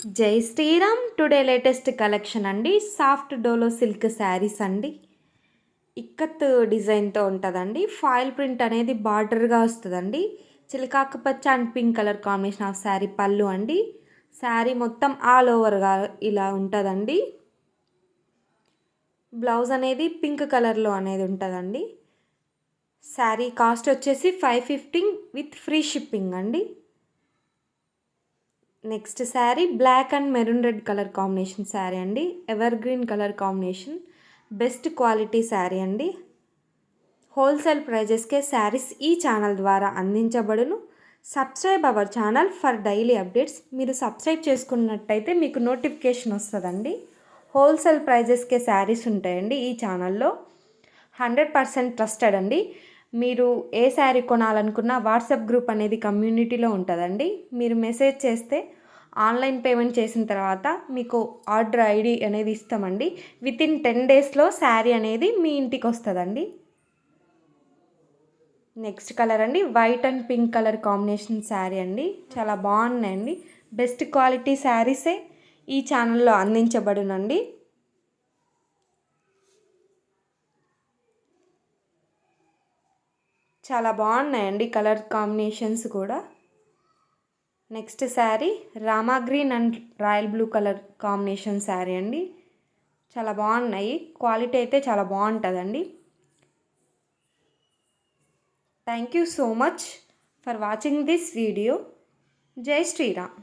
జై Sriram. Today latest collection అండి. Soft Dolo silk saris అండి. ఇక్కత్ డిజైన్తో ఉంటుందండి. ఫాయిల్ ప్రింట్ అనేది బార్డర్గా వస్తుందండి. చిలకాకు పచ్చ and pink colour combination of sari పళ్ళు అండి. శారీ మొత్తం ఆల్ ఓవర్గా ఇలా ఉంటుందండి. బ్లౌజ్ అనేది పింక్ కలర్లో అనేది ఉంటుందండి. శారీ కాస్ట్ వచ్చేసి 550 విత్ ఫ్రీ షిప్పింగ్ అండి. Next sari black and maroon red colour combination sari అండి. Evergreen colour combination. Best quality sari అండి. హోల్సేల్ ప్రైజెస్కే శారీస్ ఈ ఛానల్ ద్వారా అందించబడును. Subscribe our channel for daily updates. మీరు సబ్స్క్రైబ్ చేసుకున్నట్టయితే మీకు నోటిఫికేషన్ వస్తుందండి. హోల్సేల్ ప్రైజెస్కే శారీస్ ఉంటాయండి ఈ ఛానల్లో. 100% ట్రస్టెడ్ అండి. మీరు ఏ శారీ కొనాలనుకున్నా వాట్సాప్ గ్రూప్ అనేది కమ్యూనిటీలో ఉంటుందండి. మీరు మెసేజ్ చేస్తే ఆన్లైన్ పేమెంట్ చేసిన తర్వాత మీకు ఆర్డర్ ఐడి అనేది ఇస్తామండి. వితిన్ 10 డేస్లో శారీ అనేది మీ ఇంటికి వస్తుందండి. నెక్స్ట్ కలర్ అండి white and pink colour combination sari అండి. చాలా బాగున్నాయండి. బెస్ట్ క్వాలిటీ శారీసే ఈ ఛానల్లో అందించబడునండి. చాలా బాగున్నాయండి కలర్ కాంబినేషన్స్ కూడా. Next sari Rama green and royal blue colour combination sari అండి. చాలా బాగున్నాయి. క్వాలిటీ అయితే చాలా బాగుంటుందండి. Thank you so much for watching this video. జై శ్రీరామ్.